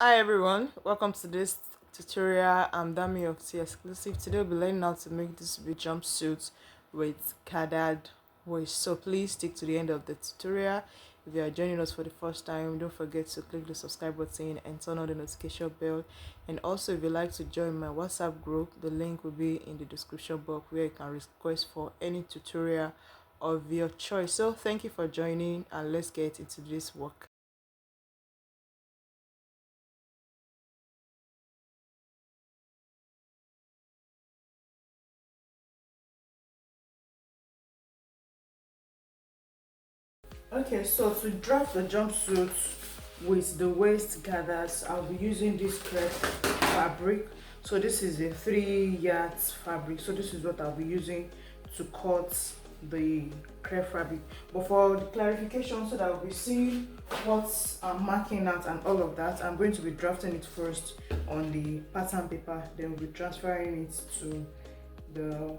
Hi everyone, welcome to this tutorial. I'm Dami of 𝐓𝐻𝐇. Today we'll be learning how to make this big jumpsuit with gathered waist. So please stick to the end of the tutorial. If you are joining us for the first time, don't forget to click the subscribe button and turn on the notification bell. And also, if you'd like to join my WhatsApp group, the link will be in the description box where you can request for any tutorial of your choice. So thank you for joining, and let's get into this work. Okay, so to draft the jumpsuit with the waist gathers, I'll be using this crepe fabric. So this is a 3 yards fabric. So this is what I'll be using to cut the crepe fabric. But for the clarification, so that I'll be seeing what I'm marking out and all of that, I'm going to be drafting it first on the pattern paper. Then we'll be transferring it to the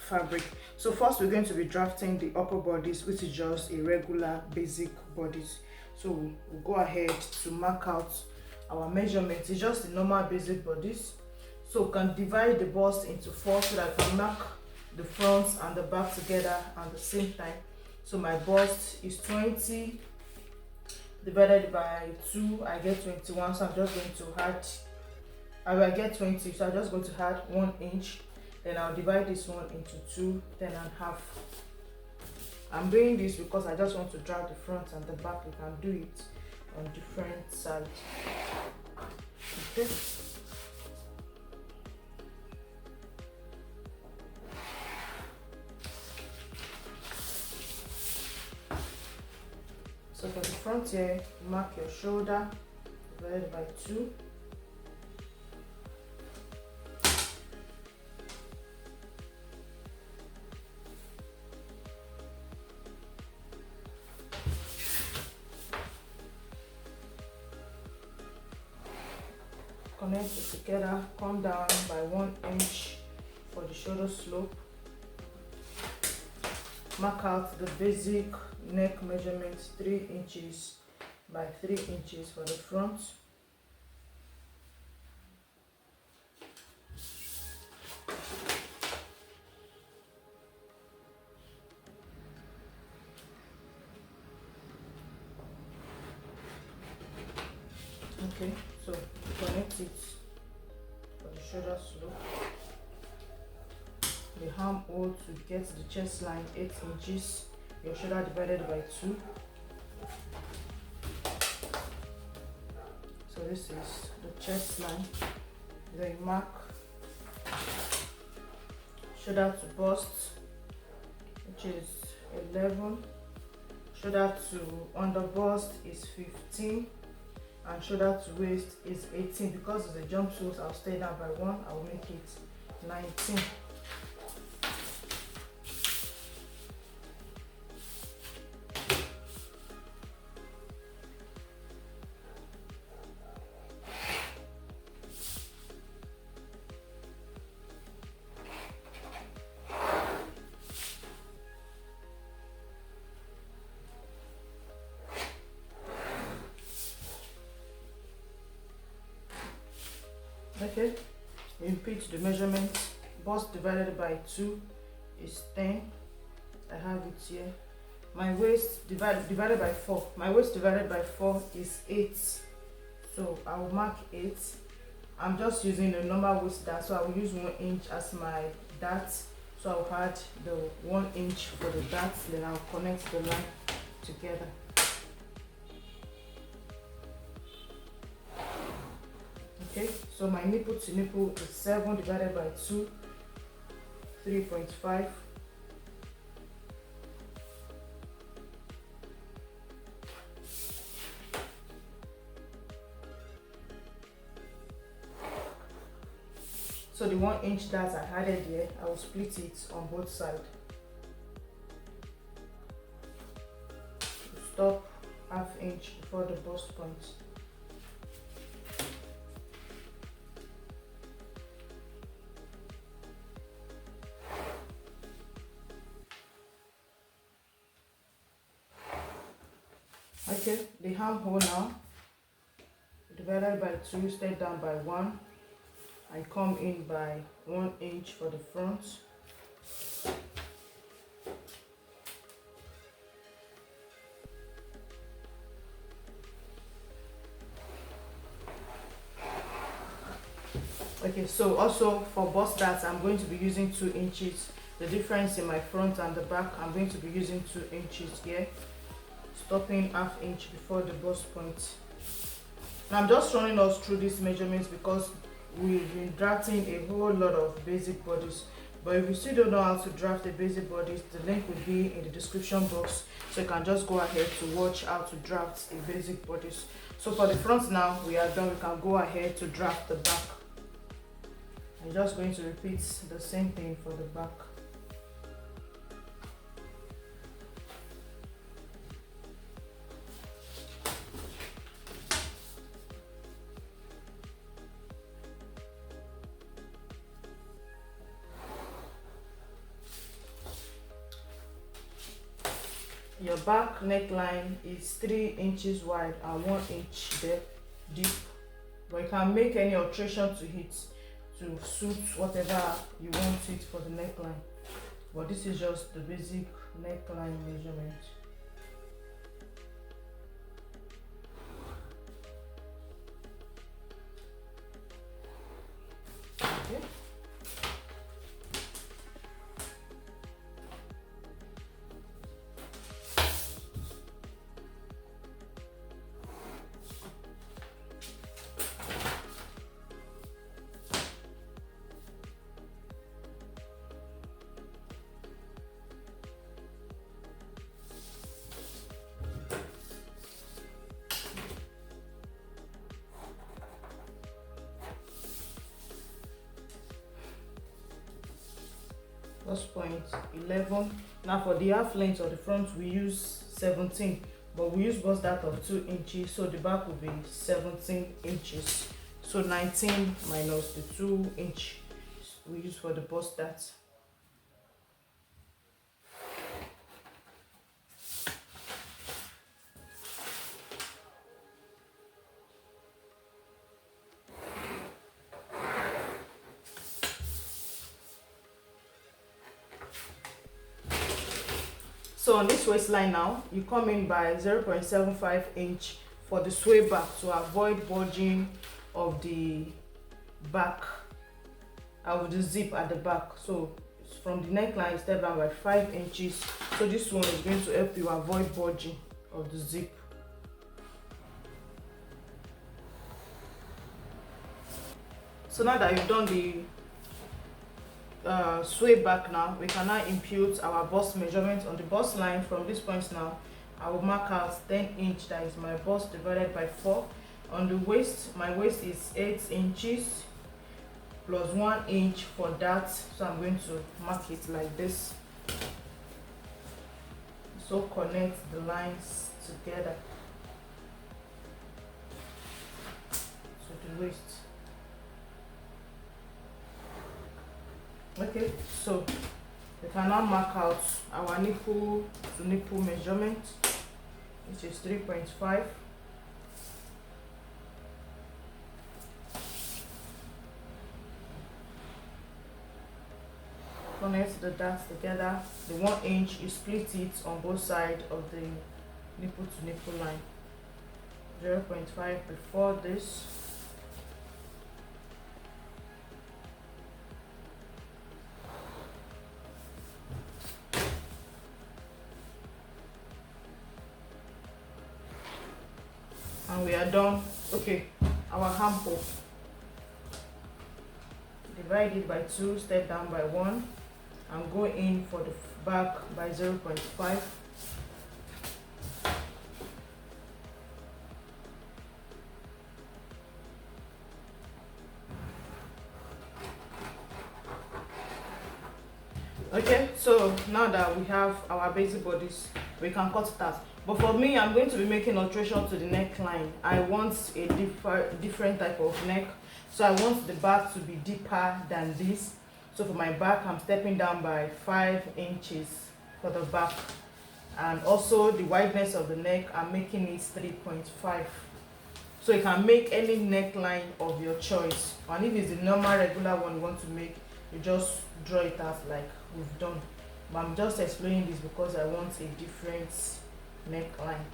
fabric. So first we're going to be drafting the upper bodice, which is just a regular basic bodice. So we'll go ahead to mark out our measurements. It's just the normal basic bodice. So we can divide the bust into 4 so that I can mark the front and the back together at the same time. So my bust is 20 divided by 2, I get 21. So I'm just going to add, I will get 20, so I'm just going to add 1 inch. Then I'll divide this one into 2, 10.5. I'm doing this because I just want to drag the front and the back. You can do it on different sides. Okay. So for the front here, mark your shoulder divided by 2. Connect it together, come down by 1 inch for the shoulder slope. Mark out the basic neck measurement, 3 inches by 3 inches for the front. Okay, so connect it for the shoulder slope. The armhole to get the chest line 8 inches. Your shoulder divided by 2. So this is the chest line. Then you mark shoulder to bust, which is 11. Shoulder to under bust is 15. And shoulder to waist is 18. Because it's a jumpsuit, I'll stay down by 1. I'll make it 19. Okay, repeat the measurement. Bust divided by 2 is 10. I have it here. My waist divided by 4. My waist divided by 4 is 8. So I will mark 8. I'm just using a normal waist dart, so I will use 1 inch as my dart. So I'll add the 1 inch for the dart, then I'll connect the line together. Okay, so my nipple to nipple is 7 divided by 2, 3.5. So the 1 inch that I added here, I will split it on both sides. Stop ½ inch before the bust point. Okay, the armhole now divided by 2, step down by 1. I come in by 1 inch for the front. Okay, so also for bust darts, I'm going to be using 2 inches. The difference in my front and the back, I'm going to be using 2 inches here, stopping ½ inch before the bust point. Now I'm just running us through these measurements because we've been drafting a whole lot of basic bodies. But if you still don't know how to draft a basic bodies, the link will be in the description box, so you can just go ahead to watch how to draft a basic bodies. So for the front now, we are done. We can go ahead to draft the back. I'm just going to repeat the same thing for the back. Your back neckline is 3 inches wide and 1 inch deep, but you can make any alteration to it to suit whatever you want it for the neckline. But this is just the basic neckline measurement. Okay. That's point 11. Now for the half length of the front, we use 17, but we use bust dart of 2 inches, so the back will be 17 inches. So 19 minus the 2 inch we use for the bust dart. So on this waistline now, you come in by 0.75 inch for the sway back to avoid bulging of the back, of the zip at the back. So from the neckline, step down by 5 inches. So this one is going to help you avoid bulging of the zip. So now that you've done the sway back, now we can now impute our bust measurement on the bust line. From this point now, I will mark out 10 inch, that is my bust, divided by 4. On the waist, my waist is 8 inches plus 1 inch for that, so I'm going to mark it like this. So connect the lines together to the waist. Okay, so we can now mark out our nipple to nipple measurement, which is 3.5. Connect the darts together. The 1 inch, you split it on both sides of the nipple to nipple line. 0.5 before this. And we are done. Okay, our armhole, divide it by 2, step down by 1, and go in for the back by 0.5. Okay, so now that we have our basic bodies, we can cut it out. But for me, I'm going to be making alteration to the neckline. I want a different type of neck, so I want the back to be deeper than this. So for my back, I'm stepping down by 5 inches for the back, and also the wideness of the neck, I'm making it 3.5. So you can make any neckline of your choice, and if it's the normal regular one you want to make, you just draw it out like we've done. But I'm just explaining this because I want a different neckline.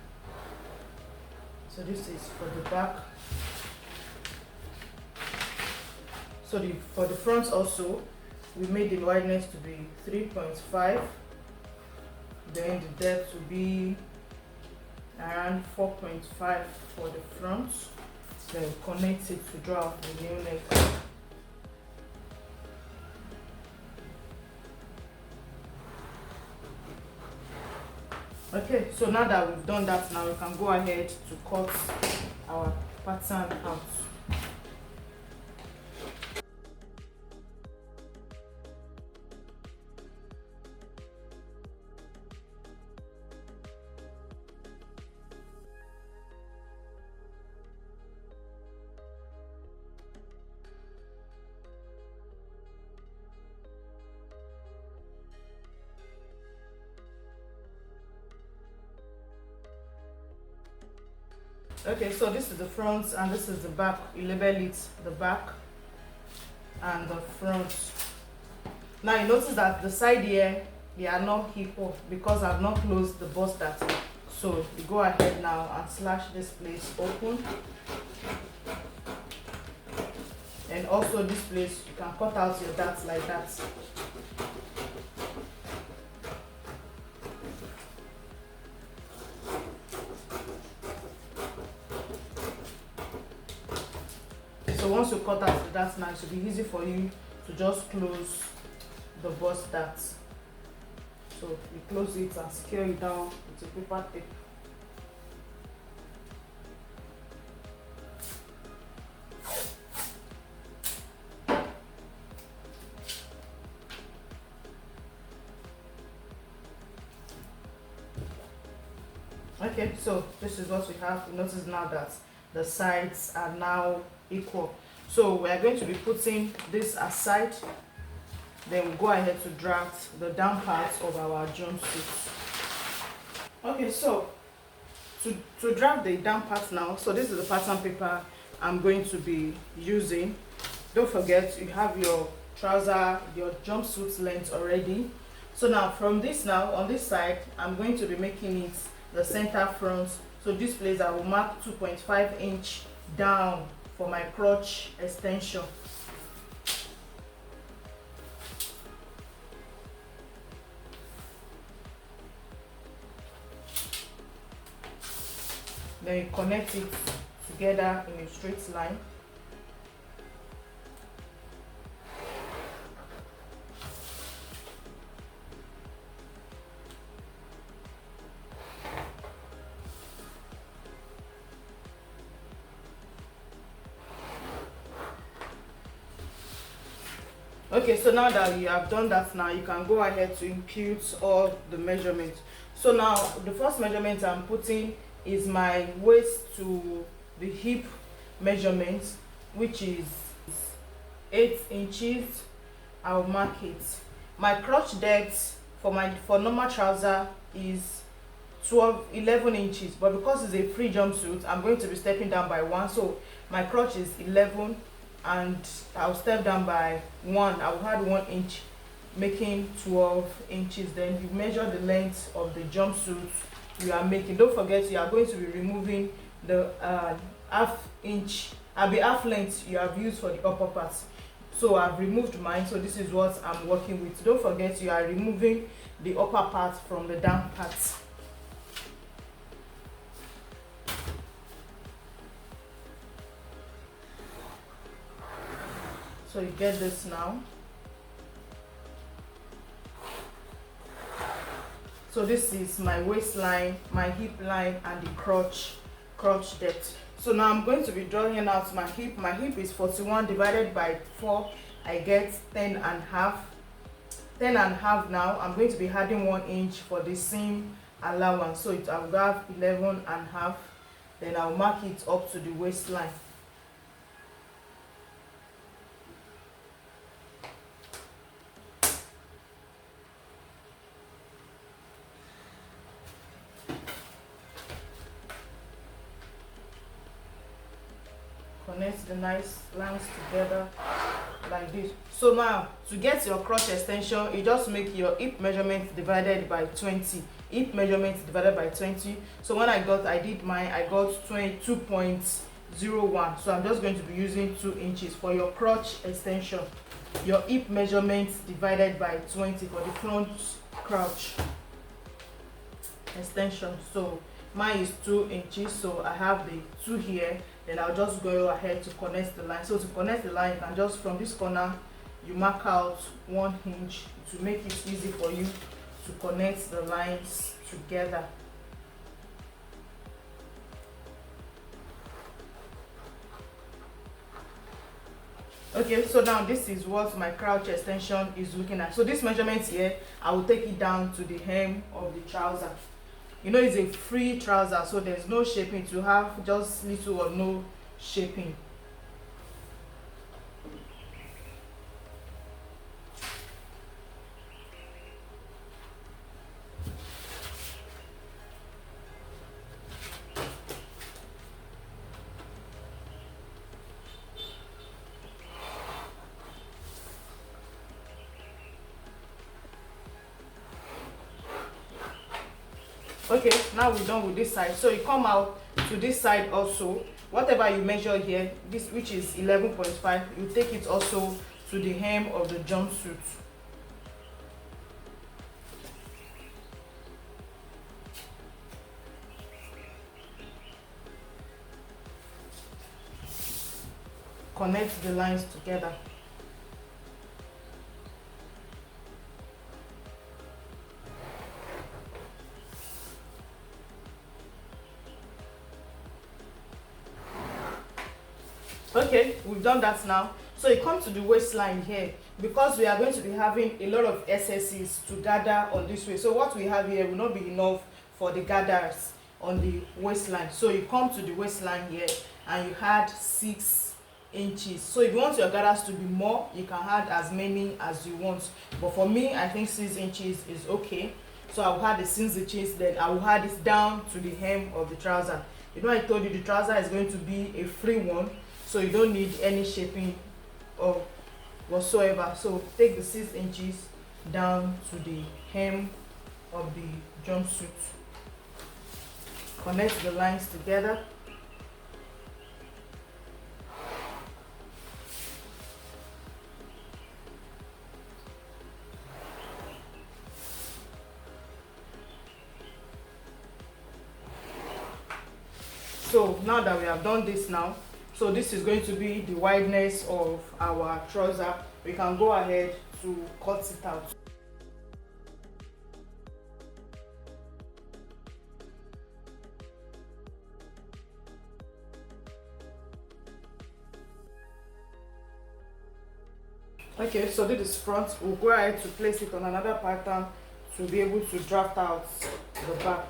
So this is for the back. So for the front also, we made the wideness to be 3.5, then the depth to be around 4.5 for the front. Then connect it to draw out the new neck. Okay, so now that we've done that, now we can go ahead to cut our pattern out. Okay, so this is the front and this is the back. You label it the back and the front. Now you notice that the side here, they are not equal because I've not closed the bust dart. So you go ahead now and slash this place open. And also this place, you can cut out your darts like that. So once you cut out the darts now, it should be easy for you to just close the bust dart. So you close it and secure it down with a paper tape. Okay, so this is what we have. Notice now that the sides are now equal. So we are going to be putting this aside. Then we'll go ahead to draft the down parts of our jumpsuit. Okay, so to draft the down part now, so this is the pattern paper I'm going to be using. Don't forget you have your trouser, your jumpsuit length already. So now from this, now on this side, I'm going to be making it the center front. So this place I will mark 2.5 inch down for my crotch extension. Then you connect it together in a straight line. Okay, so now that you have done that, now you can go ahead to impute all the measurements. So now the first measurement I'm putting is my waist to the hip measurement, which is 8 inches. I'll mark it. My crotch depth for normal trouser is 11 inches, but because it's a free jumpsuit, I'm going to be stepping down by 1. So my crotch is 11 and I'll step down by 1. I'll add 1 inch, making 12 inches. Then you measure the length of the jumpsuit you are making. Don't forget you are going to be removing the half length you have used for the upper part. So I've removed mine, so this is what I'm working with. Don't forget you are removing the upper part from the down part. So you get this now. So this is my waistline, my hip line, and the crotch depth. So now I'm going to be drawing out my hip. My hip is 41 divided by 4. I get 10 and half. 10 and half now. I'm going to be adding 1 inch for the seam allowance. So I'll have 11 and half. Then I'll mark it up to the waistline. connect the nice lines together like this. So now to get your crotch extension, you just make your hip measurement divided by 20. Hip measurement divided by 20. So when I did mine, I got 22.01. So I'm just going to be using 2 inches for your crotch extension. Your hip measurement divided by 20 for the front crotch extension. So mine is 2 inches, so I have the 2 here. Then I'll just go ahead to connect the line. So to connect the line, you can just from this corner you mark out 1 inch to make it easy for you to connect the lines together. Okay, so now this is what my crotch extension is looking at. So this measurement here, I will take it down to the hem of the trouser. You know, it's a free trouser, so there's no shaping. To have just little or no shaping. Okay, now we're done with this side. So you come out to this side also. Whatever you measure here, this which is 11.5, you take it also to the hem of the jumpsuit. Connect the lines together. Okay, we've done that now. So you come to the waistline here, because we are going to be having a lot of SSs to gather on this way. So what we have here will not be enough for the gathers on the waistline. So you come to the waistline here and you add 6 inches. So if you want your gathers to be more, you can add as many as you want. But for me, I think 6 inches is okay. So I will add the 6 inches, then I will add it down to the hem of the trouser. You know, I told you the trouser is going to be a free one. So you don't need any shaping or whatsoever. So take the 6 inches down to the hem of the jumpsuit. Connect the lines together. So now that we have done this now, so this is going to be the wideness of our trouser. We can go ahead to cut it out. Okay, so this is front. We'll go ahead to place it on another pattern to be able to draft out the back.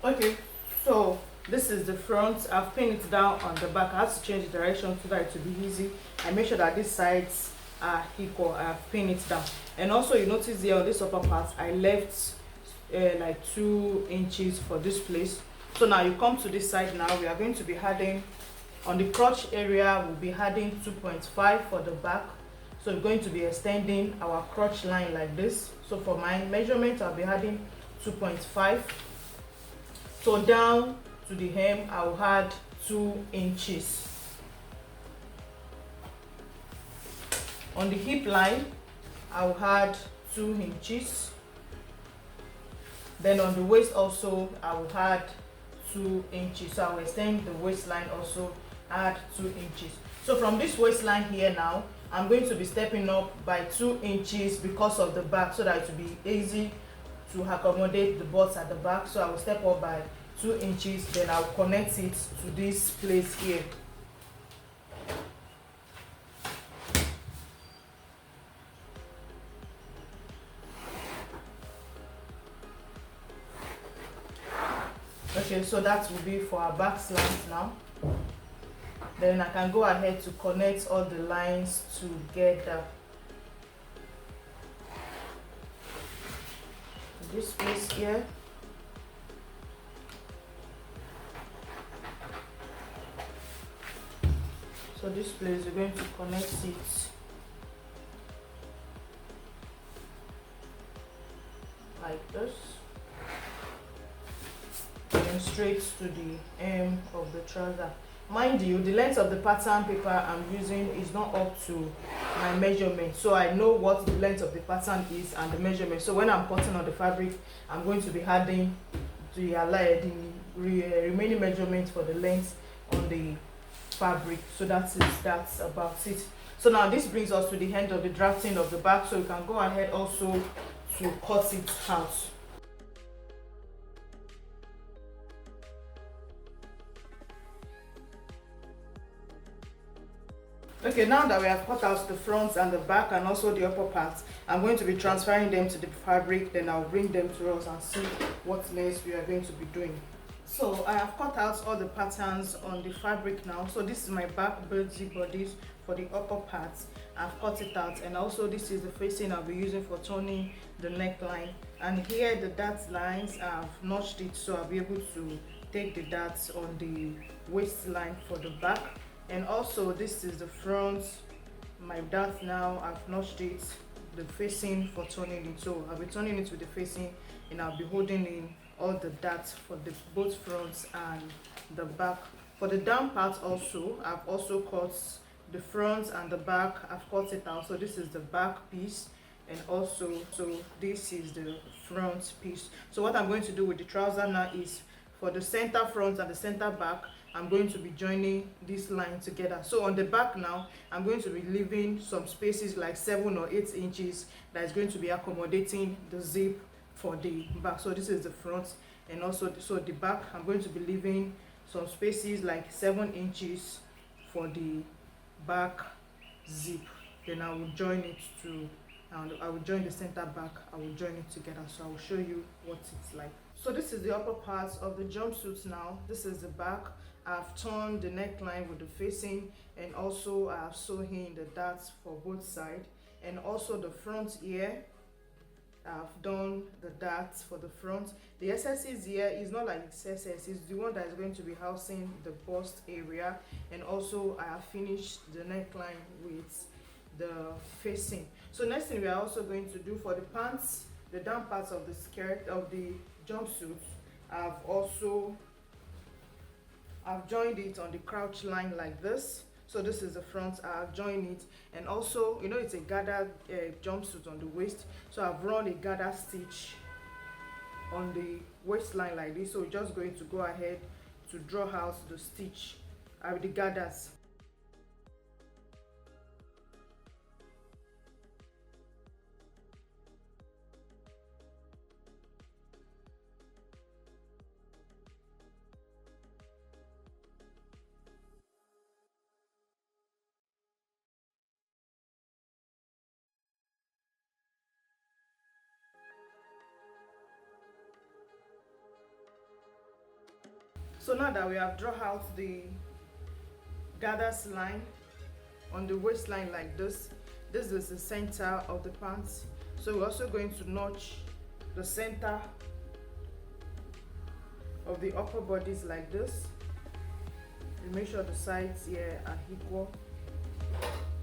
Okay, so this is the front. I've pinned it down on the back. I have to change the direction so that it will be easy. I make sure that these sides are equal. I've pinned it down. And also you notice here on this upper part, I left like 2 inches for this place. So now you come to this side now. We are going to be adding, on the crotch area, we'll be adding 2.5 for the back. So we're going to be extending our crotch line like this. So for my measurement, I'll be adding 2.5. So down to the hem, I'll add 2 inches. On the hip line, I'll add 2 inches. Then on the waist also, I will add 2 inches. So I will extend the waistline also, add 2 inches. So from this waistline here now, I'm going to be stepping up by 2 inches because of the back, so that it will be easy to accommodate the butts at the back. So I will step up by 2 inches, then I'll connect it to this place here. Okay, so that will be for our back slant now. Then I can go ahead to connect all the lines together. This place here. So this place we're going to connect it like this, and straight to the hem of the trouser. Mind you, the length of the pattern paper I'm using is not up to my measurement, so I know what the length of the pattern is and the measurement. So when I'm cutting on the fabric, I'm going to be adding the remaining measurement for the length on the fabric. So that's about it. So now this brings us to the end of the drafting of the back, so you can go ahead also to cut it out. Okay, now that we have cut out the front and the back and also the upper parts, I'm going to be transferring them to the fabric, then I'll bring them to us and see what next we are going to be doing. So I have cut out all the patterns on the fabric now. So this is my back birdie bodice for the upper parts. I've cut it out, and also this is the facing I'll be using for turning the neckline. And here the dart lines, I've notched it so I'll be able to take the darts on the waistline for the back. And also this is the front, my dart now, I've notched it, the facing for turning it. So I'll be turning it with the facing, and I'll be holding in all the darts for the both fronts and the back. For the down part also, I've also cut the front and the back. I've cut it out. So this is the back piece, and also this is the front piece. So what I'm going to do with the trouser now is, for the center front and the center back, I'm going to be joining this line together. So on the back now, I'm going to be leaving some spaces like 7 or 8 inches that is going to be accommodating the zip for the back. So this is the front, and also so the back, I'm going to be leaving some spaces like 7 inches for the back zip. Then I will join it to, I will join the center back, I will join it together. So I will show you what it's like. So this is the upper part of the jumpsuit now. This is the back. I've turned the neckline with the facing, and also I have sewn in the darts for both sides. And also the front here, I've done the darts for the front. The SS's here is not like it's SS, it's the one that is going to be housing the bust area. And also I have finished the neckline with the facing. So next thing we are also going to do for the pants, the down parts of the skirt of the jumpsuit, I've joined it on the crouch line like this. So this is the front, I've joined it. And also, you know, it's a gathered jumpsuit on the waist, so I've run a gather stitch on the waistline like this. So we're just going to go ahead to draw out the stitch the gathers. So now that we have drawn out the gathers line on the waistline like this is the center of the pants. So we're also going to notch the center of the upper bodice like this. You make sure the sides here are equal.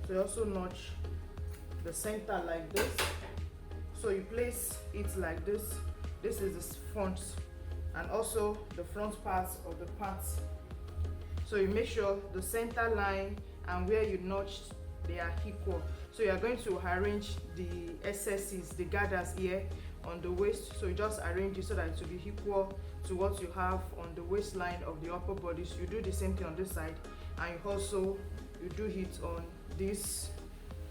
So you also notch the center like this. So you place it like this. This is the front, and also the front part of the pants. So you make sure the center line and where you notched, they are equal. So you are going to arrange the SS's, the gathers here on the waist. So you just arrange it so that it will be equal to what you have on the waistline of the upper body. So you do the same thing on this side, and you do it on this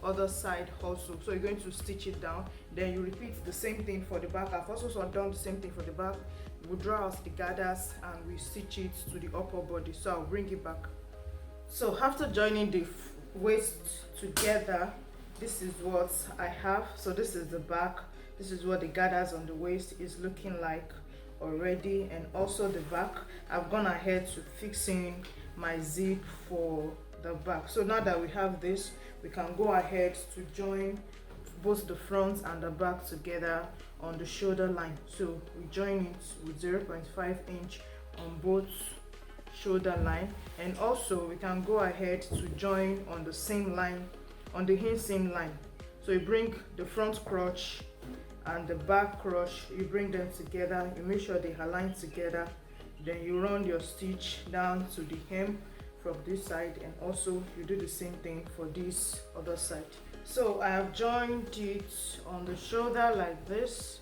other side also. So you're going to stitch it down, then you repeat the same thing for the back. I've also done the same thing for the back. We draw out the gathers and we stitch it to the upper body. So I'll bring it back. So after joining the waist together, this is what I have. So this is the back, this is what the gathers on the waist is looking like already. And also the back, I've gone ahead to fixing my zip for the back. So now that we have this, we can go ahead to join both the front and the back together on the shoulder line. So we join it with 0.5 inch on both shoulder line, and also we can go ahead to join on the same line, on the inseam line. So you bring the front crotch and the back crotch, you bring them together, you make sure they align together, then you run your stitch down to the hem from this side, and also you do the same thing for this other side. So I have joined it on the shoulder like this,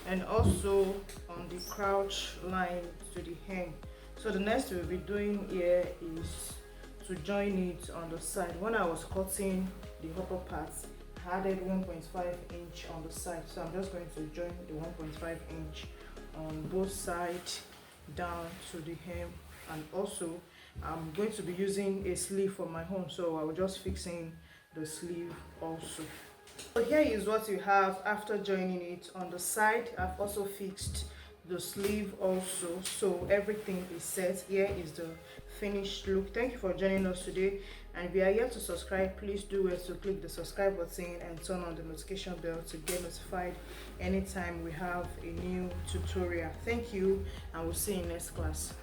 and also on the crouch line to the hem. So the next we'll be doing here is to join it on the side. When I was cutting the upper parts, I added 1.5 inch on the side, so I'm just going to join the 1.5 inch on both sides down to the hem. And also I'm going to be using a sleeve for my own, so I will just fix in the sleeve also. So here is what you have after joining it on the side. I've also fixed the sleeve also, so everything is set. Here is the finished look. Thank you for joining us today, and if you are yet to subscribe, please do well to click the subscribe button and turn on the notification bell to get notified anytime we have a new tutorial. Thank you, and we'll see you in next class.